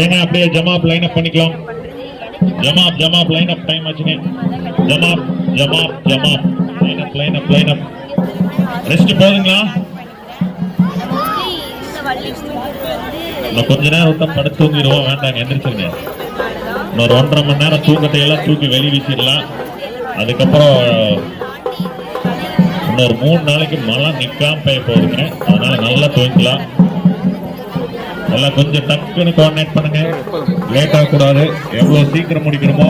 ஏங்க அப்படியே ஜமாப் line up பண்ணிக்கலாம். ஜமாப் லைன் அப் டைம் ஆச்சுங்க. ஜமாப் லைன் அப் ரெஸ்ட் போதுங்களா? இன்னும் கொஞ்ச நேரம் விட்டா படுத்து தூங்கிடுவோம். வேண்டாங்க, எந்திரிச்சிருங்க. இன்னொரு 1.5 மணி நேரம் தூக்கத்தை எல்லாம் தூக்கி வெளி வீசிடலாம். அதுக்கப்புறம் இன்னொரு 3 நாளைக்கு மழை நிக்காம பெய்ய போகுதுங்க. அதனால நல்லா தூங்கலாம். எல்லாம் கொஞ்சம் டக்குன்னு கோஆர்டினேட் பண்ணுங்க. லேட் ஆகக்கூடாது. எவ்வளவு சீக்கிரம் முடிக்கணுமோ